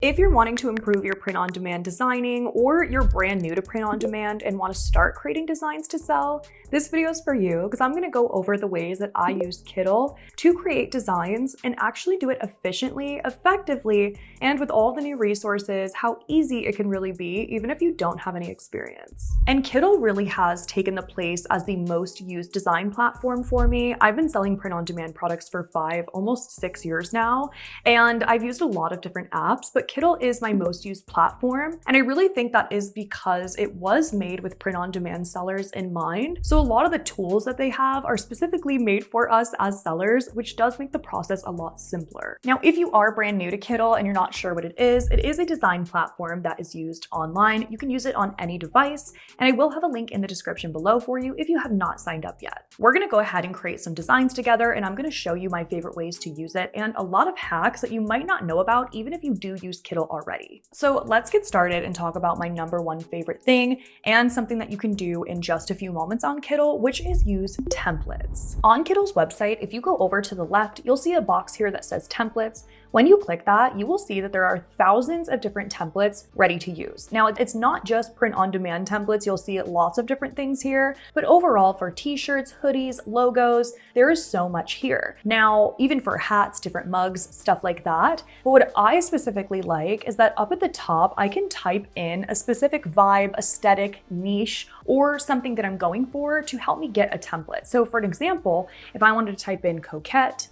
If you're wanting to improve your print-on-demand designing, or you're brand new to print-on-demand and want to start creating designs to sell, this video is for you because I'm going to go over the ways that I use Kittl to create designs and actually do it efficiently, effectively, and with all the new resources, how easy it can really be even if you don't have any experience. And Kittl really has taken the place as the most used design platform for me. I've been selling print-on-demand products for 5, almost 6 years now, and I've used a lot of different apps, but Kittl is my most used platform, and I really think that is because it was made with print-on-demand sellers in mind. So a lot of the tools that they have are specifically made for us as sellers, which does make the process a lot simpler. Now, if you are brand new to Kittl and you're not sure what it is a design platform that is used online. You can use it on any device, and I will have a link in the description below for you if you have not signed up yet. We're gonna go ahead and create some designs together, and I'm gonna show you my favorite ways to use it and a lot of hacks that you might not know about even if you do use Kittl already. So let's get started and talk about my #1 favorite thing and something that you can do in just a few moments on Kittl, which is use templates. On Kittl's website, if you go over to the left, you'll see a box here that says templates. When you click that, you will see that there are thousands of different templates ready to use. Now, it's not just print-on-demand templates. You'll see lots of different things here, but overall for t-shirts, hoodies, logos, there is so much here. Now, even for hats, different mugs, stuff like that. But what I specifically like is that up at the top, I can type in a specific vibe, aesthetic, niche, or something that I'm going for to help me get a template. So for an example, if I wanted to type in coquette,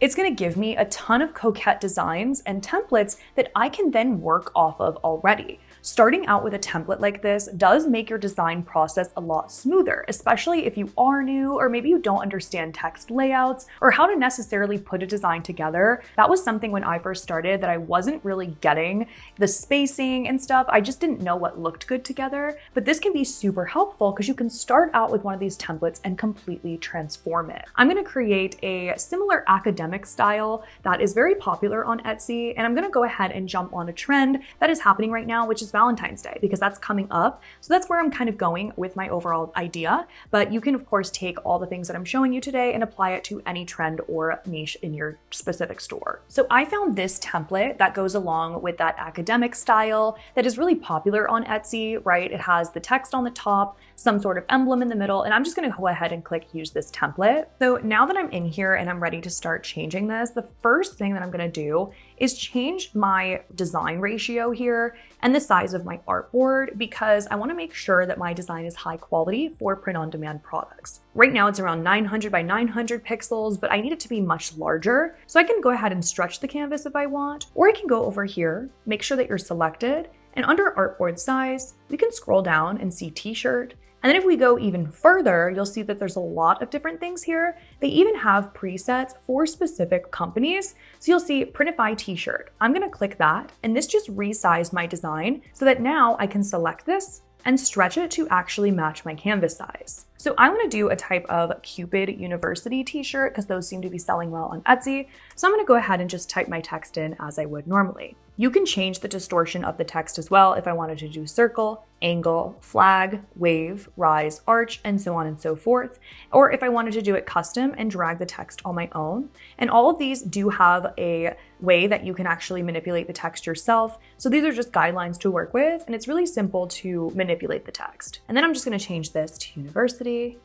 it's going to give me a ton of coquette designs and templates that I can then work off of already. Starting out with a template like this does make your design process a lot smoother, especially if you are new or maybe you don't understand text layouts or how to necessarily put a design together. That was something when I first started that I wasn't really getting the spacing and stuff. I just didn't know what looked good together, but this can be super helpful because you can start out with one of these templates and completely transform it. I'm going to create a similar academic style that is very popular on Etsy, and I'm going to go ahead and jump on a trend that is happening right now, which is Valentine's Day, because that's coming up. So that's where I'm kind of going with my overall idea. But you can, of course, take all the things that I'm showing you today and apply it to any trend or niche in your specific store. So I found this template that goes along with that academic style that is really popular on Etsy, right? It has the text on the top, some sort of emblem in the middle, and I'm just going to go ahead and click use this template. So now that I'm in here and I'm ready to start changing this, the first thing that I'm going to do is change my design ratio here and the size of my artboard, because I want to make sure that my design is high quality for print-on-demand products. Right now it's around 900 by 900 pixels, but I need it to be much larger. So I can go ahead and stretch the canvas if I want, or I can go over here, make sure that you're selected, and under artboard size, we can scroll down and see t-shirt. And then if we go even further, you'll see that there's a lot of different things here. They even have presets for specific companies. So you'll see Printify t-shirt. I'm gonna click that, and this just resized my design so that now I can select this and stretch it to actually match my canvas size. So I'm gonna do a type of Cupid University t-shirt because those seem to be selling well on Etsy. So I'm gonna go ahead and just type my text in as I would normally. You can change the distortion of the text as well if I wanted to do circle, angle, flag, wave, rise, arch, and so on and so forth. Or if I wanted to do it custom and drag the text on my own. And all of these do have a way that you can actually manipulate the text yourself. So these are just guidelines to work with, and it's really simple to manipulate the text. And then I'm just gonna change this to university,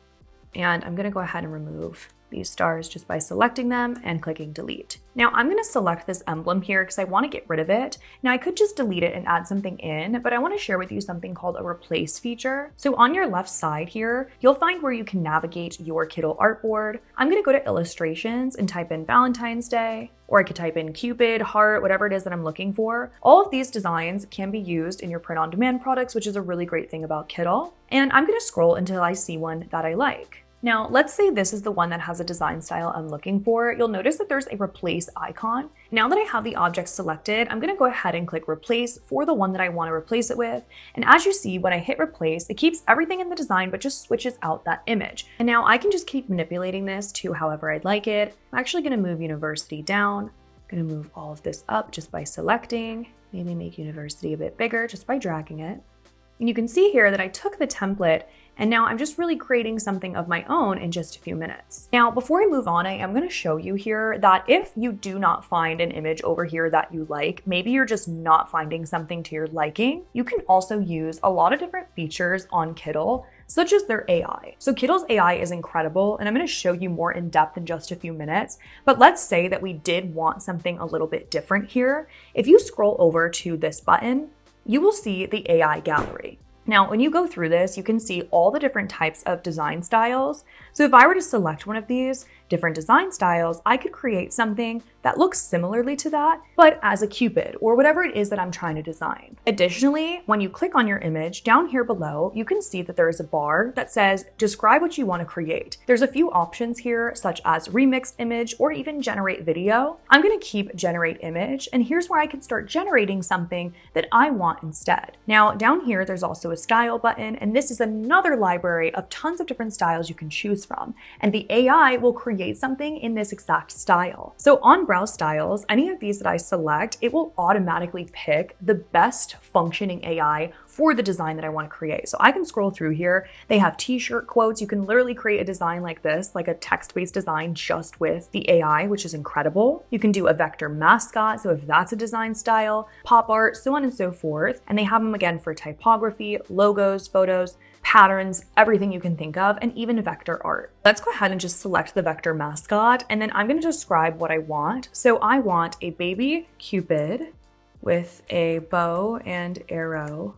and I'm gonna go ahead and remove these stars just by selecting them and clicking delete. Now I'm gonna select this emblem here because I wanna get rid of it. Now I could just delete it and add something in, but I wanna share with you something called a replace feature. So on your left side here, you'll find where you can navigate your Kittl artboard. I'm gonna go to illustrations and type in Valentine's Day, or I could type in Cupid, heart, whatever it is that I'm looking for. All of these designs can be used in your print-on-demand products, which is a really great thing about Kittl. And I'm gonna scroll until I see one that I like. Now, let's say this is the one that has a design style I'm looking for. You'll notice that there's a replace icon. Now that I have the object selected, I'm gonna go ahead and click replace for the one that I wanna replace it with. And as you see, when I hit replace, it keeps everything in the design, but just switches out that image. And now I can just keep manipulating this to however I'd like it. I'm actually gonna move university down. I'm gonna move all of this up just by selecting, maybe make university a bit bigger just by dragging it. And you can see here that I took the template and now I'm just really creating something of my own in just a few minutes. Now, before I move on, I am going to show you here that if you do not find an image over here that you like, maybe you're just not finding something to your liking, you can also use a lot of different features on Kittl, such as their AI. So Kittl's AI is incredible, and I'm going to show you more in depth in just a few minutes. But let's say that we did want something a little bit different here. If you scroll over to this button, you will see the AI gallery. Now, when you go through this, you can see all the different types of design styles. So if I were to select one of these different design styles, I could create something that looks similarly to that, but as a Cupid or whatever it is that I'm trying to design. Additionally, when you click on your image down here below, you can see that there is a bar that says, describe what you want to create. There's a few options here, such as remix image or even generate video. I'm going to keep generate image, and here's where I can start generating something that I want instead. Now, down here, there's also a style button, and this is another library of tons of different styles you can choose from, and the AI will create something in this exact style. So on Browse Styles, any of these that I select, it will automatically pick the best functioning AI for the design that I want to create. So I can scroll through here. They have t-shirt quotes. You can literally create a design like this, like a text-based design just with the AI, which is incredible. You can do a vector mascot, so if that's a design style, pop art, so on and so forth. And they have them again for typography, logos, photos, patterns, everything you can think of, and even vector art. Let's go ahead and just select the vector mascot, and then I'm going to describe what I want. So I want a baby Cupid with a bow and arrow,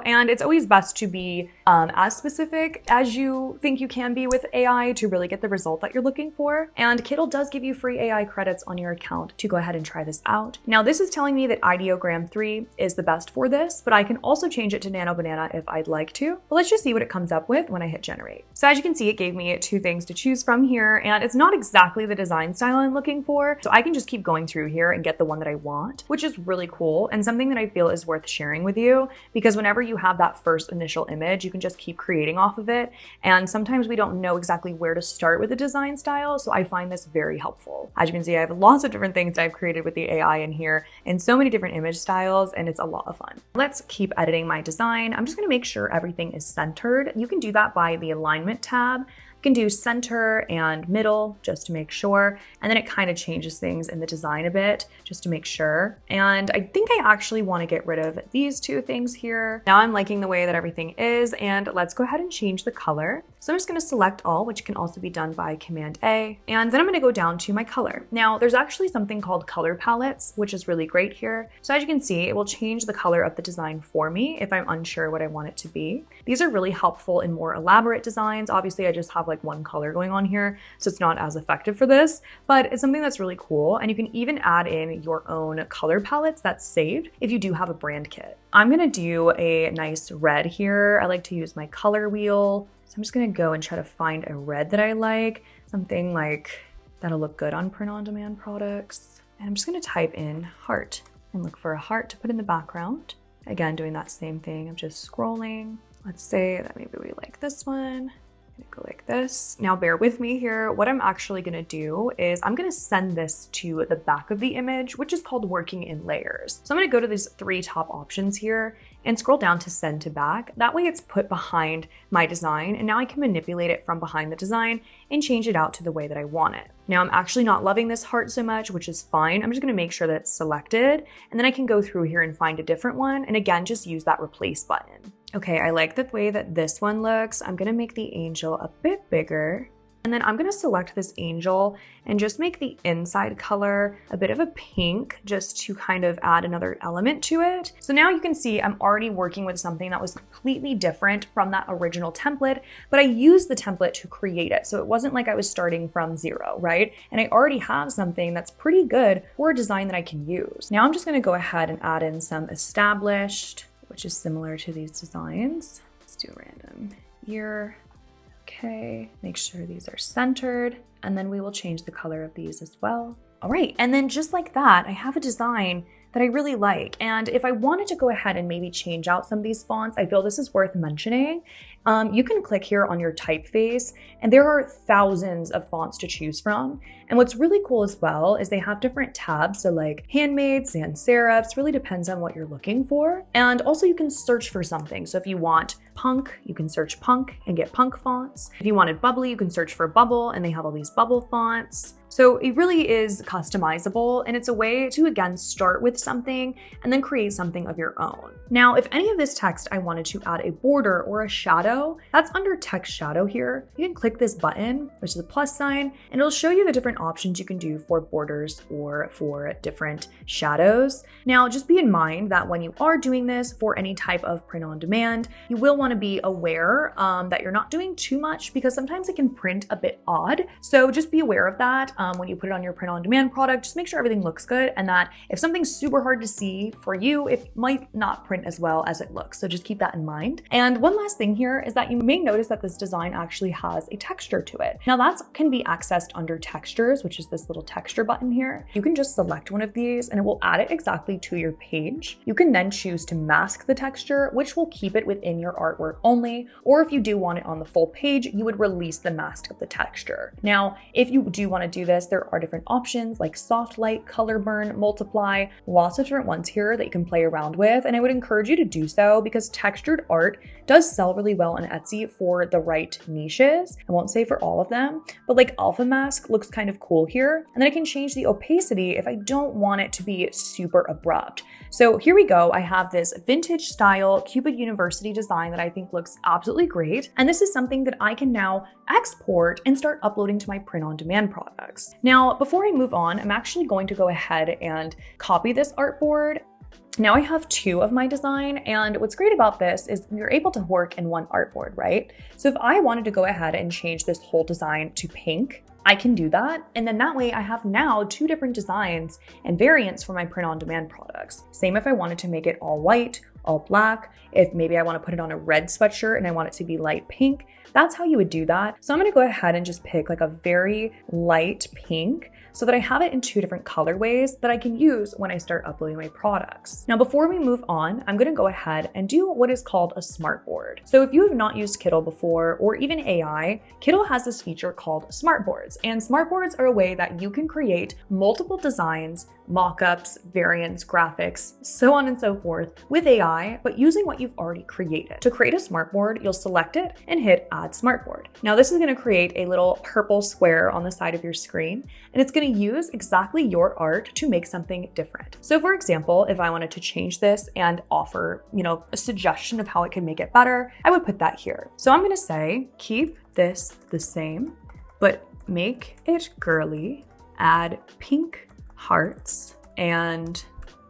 and it's always best to be as specific as you think you can be with AI to really get the result that you're looking for. And Kittl does give you free AI credits on your account to go ahead and try this out. Now, this is telling me that Ideogram 3 is the best for this, but I can also change it to Nano Banana if I'd like to. But let's just see what it comes up with when I hit generate. So as you can see, it gave me 2 things to choose from here, and it's not exactly the design style I'm looking for. So I can just keep going through here and get the one that I want, which is really cool and something that I feel is worth sharing with you, because whenever you have that first initial image, you can just keep creating off of it. And sometimes we don't know exactly where to start with a design style. So I find this very helpful. As you can see, I have lots of different things that I've created with the AI in here and so many different image styles, and it's a lot of fun. Let's keep editing my design. I'm just going to make sure everything is centered. You can do that by the alignment tab. You can do center and middle just to make sure. And then it kind of changes things in the design a bit just to make sure. And I think I actually want to get rid of these 2 things here. Now I'm liking the way that everything is, and let's go ahead and change the color. So I'm just going to select all, which can also be done by Command A. And then I'm going to go down to my color. Now there's actually something called color palettes, which is really great here. So as you can see, it will change the color of the design for me if I'm unsure what I want it to be. These are really helpful in more elaborate designs. Obviously, I just have like one color going on here, so it's not as effective for this, but it's something that's really cool. And you can even add in your own color palettes that's saved if you do have a brand kit. I'm gonna do a nice red here. I like to use my color wheel. So I'm just gonna go and try to find a red that I like, something like that'll look good on print-on-demand products. And I'm just gonna type in heart and look for a heart to put in the background. Again, doing that same thing of just scrolling. Let's say that maybe we like this one. Go like this. Now bear with me here. What I'm actually going to do is I'm going to send this to the back of the image, which is called working in layers. So I'm going to go to these 3 top options here and scroll down to send to back. That way it's put behind my design, and now I can manipulate it from behind the design and change it out to the way that I want it. Now I'm actually not loving this heart so much, which is fine. I'm just going to make sure that it's selected, and then I can go through here and find a different one, and again just use that replace button. Okay, I like the way that this one looks. I'm gonna make the angel a bit bigger. And then I'm gonna select this angel and just make the inside color a bit of a pink, just to kind of add another element to it. So now you can see I'm already working with something that was completely different from that original template, but I used the template to create it. So it wasn't like I was starting from 0, right? And I already have something that's pretty good for a design that I can use. Now I'm just gonna go ahead and add in some established, which is similar to these designs. Let's do a random ear. Okay, make sure these are centered, and then we will change the color of these as well. All right, and then just like that, I have a design that I really like. And if I wanted to go ahead and maybe change out some of these fonts, I feel this is worth mentioning. you can click here on your typeface, and there are thousands of fonts to choose from. And what's really cool as well is they have different tabs, so like handmade, sans serifs, really depends on what you're looking for. And also you can search for something. So if you want punk, you can search punk and get punk fonts. If you wanted bubbly, you can search for bubble, and they have all these bubble fonts. So it really is customizable, and it's a way to, again, start with something and then create something of your own. Now, if any of this text I wanted to add a border or a shadow, that's under text shadow here. You can click this button, which is a plus sign, and it'll show you the different options you can do for borders or for different shadows. Now, just be in mind that when you are doing this for any type of print on demand, you will want to be aware that you're not doing too much, because sometimes it can print a bit odd. So just be aware of that. When you put it on your print on demand product, just make sure everything looks good, and that if something's super hard to see for you, it might not print as well as it looks. So just keep that in mind. And one last thing here is that you may notice that this design actually has a texture to it. Now that can be accessed under textures, which is this little texture button here. You can just select one of these and it will add it exactly to your page. You can then choose to mask the texture, which will keep it within your artwork only. Or if you do want it on the full page, you would release the mask of the texture. Now, if you do want to do this, there are different options like soft light, color burn, multiply, lots of different ones here that you can play around with. And I would encourage you to do so, because textured art does sell really well on Etsy for the right niches. I won't say for all of them, but like Alpha Mask looks kind of cool here. And then I can change the opacity if I don't want it to be super abrupt. So here we go. I have this vintage style Cupid University design that I think looks absolutely great. And this is something that I can now export and start uploading to my print on demand products. Now, before I move on, I'm actually going to go ahead and copy this artboard. Now I have two of my design, and what's great about this is you're able to work in one artboard, right? So if I wanted to go ahead and change this whole design to pink, I can do that. And then that way I have now two different designs and variants for my print on demand products. Same if I wanted to make it all white, all black. If maybe I want to put it on a red sweatshirt and I want it to be light pink, that's how you would do that. So I'm going to go ahead and just pick like a very light pink so that I have it in two different colorways that I can use when I start uploading my products. Now, before we move on, I'm going to go ahead and do what is called a smartboard. So if you have not used Kittl before, or even AI, Kittl has this feature called Smartboards. And Smartboards are a way that you can create multiple designs, mockups, variants, graphics, so on and so forth with AI, but using what you've already created. To create a smartboard, you'll select it and hit Add Smartboard. Now this is going to create a little purple square on the side of your screen, and it's going to use exactly your art to make something different. So for example, if I wanted to change this and offer, a suggestion of how it can make it better, I would put that here. So I'm going to say, keep this the same, but make it girly, add pink hearts and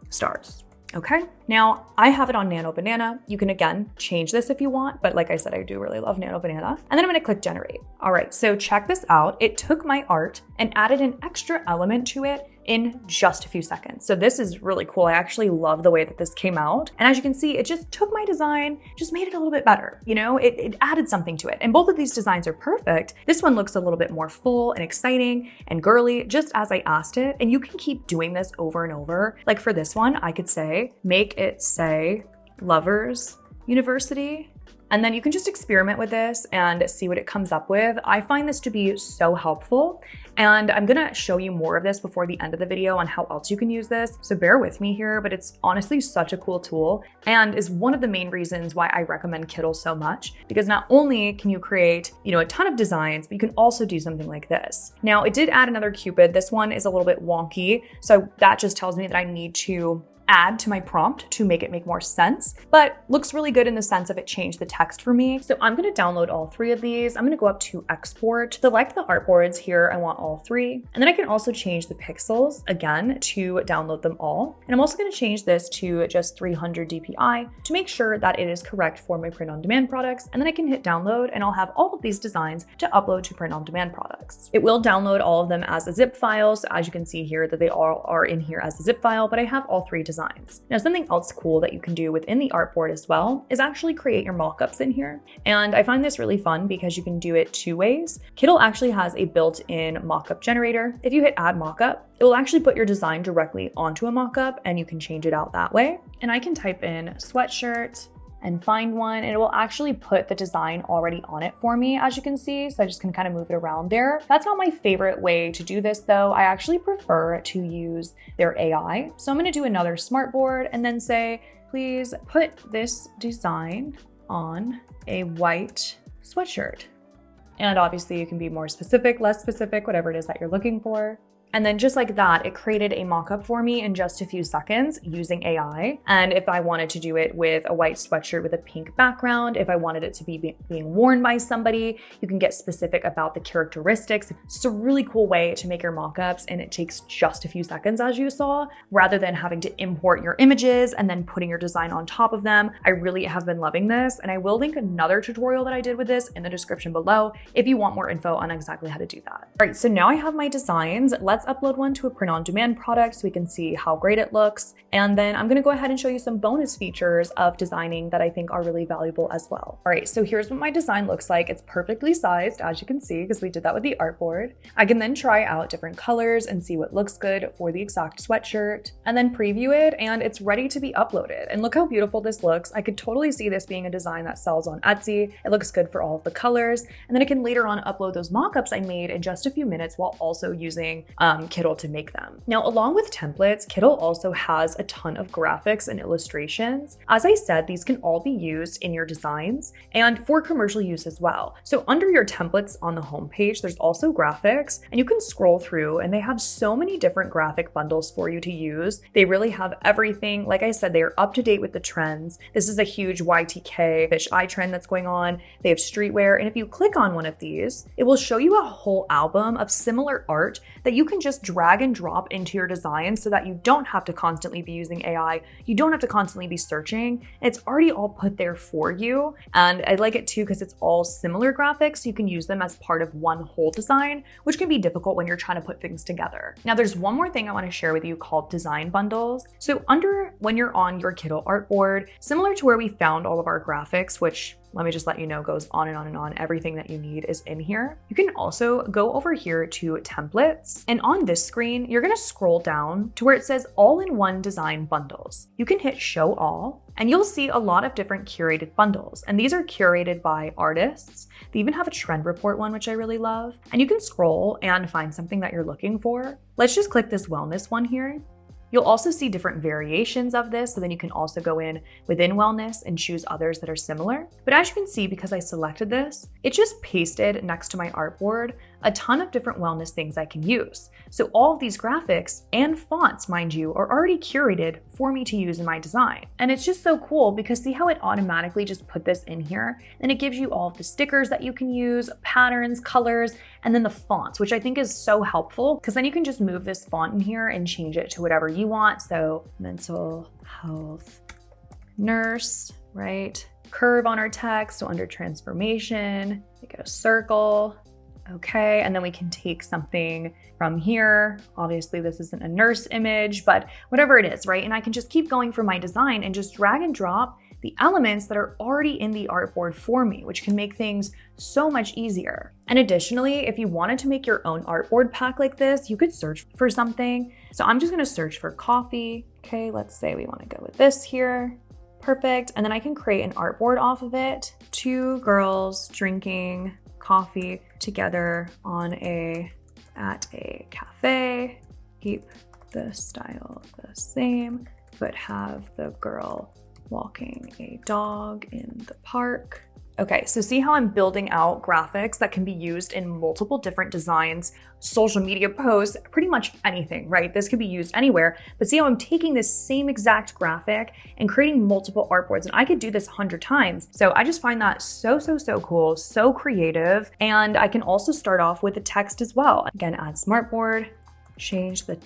stars. Okay, now I have it on Nano Banana. You can again change this if you want, but like I said, I do really love Nano Banana. And then I'm gonna click generate. All right, so check this out. It took my art and added an extra element to it in just a few seconds. So this is really cool. I actually love the way that this came out. And as you can see, it just took my design, just made it a little bit better. It added something to it. And both of these designs are perfect. This one looks a little bit more full and exciting and girly, just as I asked it. And you can keep doing this over and over. Like for this one, I could say, make it say Lovers University. And then you can just experiment with this and see what it comes up with. I find this to be so helpful. And I'm gonna show you more of this before the end of the video on how else you can use this. So bear with me here, but it's honestly such a cool tool and is one of the main reasons why I recommend Kittl so much, because not only can you create, a ton of designs, but you can also do something like this. Now it did add another Cupid. This one is a little bit wonky. So that just tells me that I need to add to my prompt to make it make more sense, but looks really good in the sense of it changed the text for me. So I'm going to download all three of these. I'm going to go up to export, select the artboards here. I want all three. And then I can also change the pixels again to download them all. And I'm also going to change this to just 300 DPI to make sure that it is correct for my print on demand products. And then I can hit download and I'll have all of these designs to upload to print on demand products. It will download all of them as a zip file. So as you can see here that they all are in here as a zip file, but I have all three designs. Now, something else cool that you can do within the artboard as well is actually create your mockups in here. And I find this really fun because you can do it two ways. Kittl actually has a built-in mockup generator. If you hit add mockup, it will actually put your design directly onto a mockup and you can change it out that way. And I can type in sweatshirt and find one, and it will actually put the design already on it for me, as you can see. So I just can kind of move it around there. That's not my favorite way to do this though. I actually prefer to use their AI. So I'm gonna do another smartboard and then say, please put this design on a white sweatshirt. And obviously you can be more specific, less specific, whatever it is that you're looking for. And then just like that, it created a mock-up for me in just a few seconds using AI. And if I wanted to do it with a white sweatshirt with a pink background, if I wanted it to be being worn by somebody, you can get specific about the characteristics. It's just a really cool way to make your mock-ups, and it takes just a few seconds, as you saw, rather than having to import your images and then putting your design on top of them. I really have been loving this, and I will link another tutorial that I did with this in the description below if you want more info on exactly how to do that. All right, so now I have my designs. Let's upload one to a print-on-demand product so we can see how great it looks. And then I'm gonna go ahead and show you some bonus features of designing that I think are really valuable as well. All right, so here's what my design looks like. It's perfectly sized, as you can see, because we did that with the artboard. I can then try out different colors and see what looks good for the exact sweatshirt, and then preview it, and it's ready to be uploaded. And look how beautiful this looks. I could totally see this being a design that sells on Etsy. It looks good for all of the colors. And then I can later on upload those mock-ups I made in just a few minutes while also using Kittl to make them. Now, along with templates, Kittl also has a ton of graphics and illustrations. As I said, these can all be used in your designs and for commercial use as well. So under your templates on the homepage, there's also graphics, and you can scroll through, and they have so many different graphic bundles for you to use. They really have everything. Like I said, they are up to date with the trends. This is a huge Y2K fish eye trend that's going on. They have streetwear, and if you click on one of these, it will show you a whole album of similar art that you can just drag and drop into your design so that you don't have to constantly be using AI. You don't have to constantly be searching. It's already all put there for you. And I like it too because it's all similar graphics. You can use them as part of one whole design, which can be difficult when you're trying to put things together. Now, there's one more thing I want to share with you called design bundles. So when you're on your Kittl artboard, similar to where we found all of our graphics, which let me just let you know goes on and on and on. Everything that you need is in here. You can also go over here to templates. And on this screen, you're gonna scroll down to where it says all-in-one design bundles. You can hit show all, and you'll see a lot of different curated bundles. And these are curated by artists. They even have a trend report one, which I really love. And you can scroll and find something that you're looking for. Let's just click this wellness one here. You'll also see different variations of this, so then you can also go in within wellness and choose others that are similar. But as you can see, because I selected this, it just pasted next to my artboard a ton of different wellness things I can use. So all of these graphics and fonts, mind you, are already curated for me to use in my design. And it's just so cool because see how it automatically just put this in here? And it gives you all of the stickers that you can use, patterns, colors, and then the fonts, which I think is so helpful because then you can just move this font in here and change it to whatever you want. So mental health nurse, right? Curve on our text, so under transformation, make it a circle. Okay, and then we can take something from here. Obviously, this isn't a nurse image, but whatever it is, right? And I can just keep going for my design and just drag and drop the elements that are already in the artboard for me, which can make things so much easier. And additionally, if you wanted to make your own artboard pack like this, you could search for something. So I'm just gonna search for coffee. Okay, let's say we wanna go with this here. Perfect, and then I can create an artboard off of it. 2 girls drinking coffee together at a cafe. Keep the style the same, but have the girl walking a dog in the park. Okay, so see how I'm building out graphics that can be used in multiple different designs, social media posts, pretty much anything, right? This could be used anywhere, but see how I'm taking this same exact graphic and creating multiple artboards, and I could do this 100 times. So I just find that so cool, so creative, and I can also start off with the text as well. Again, add smartboard, change the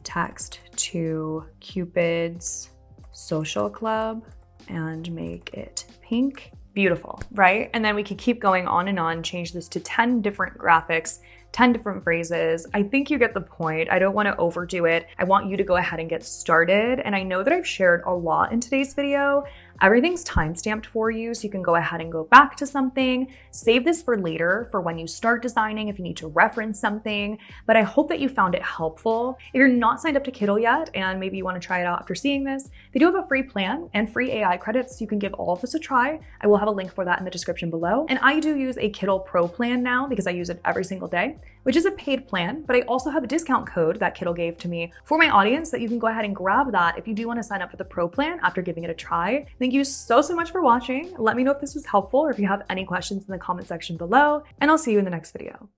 text to Cupid's social club, and make it pink. Beautiful, right? And then we can keep going on and on, change this to 10 different graphics, 10 different phrases. I think you get the point. I don't want to overdo it. I want you to go ahead and get started. And I know that I've shared a lot in today's video. Everything's timestamped for you, so you can go ahead and go back to something, save this for later for when you start designing if you need to reference something. But I hope that you found it helpful. If you're not signed up to Kittl yet and maybe you want to try it out after seeing this, they do have a free plan and free AI credits, so you can give all of this a try. I will have a link for that in the description below. And I do use a Kittl Pro plan now because I use it every single day, which is a paid plan, but I also have a discount code that Kittl gave to me for my audience that you can go ahead and grab that if you do want to sign up for the Pro plan after giving it a try. Thank you so much for watching. Let me know if this was helpful or if you have any questions in the comment section below, and I'll see you in the next video.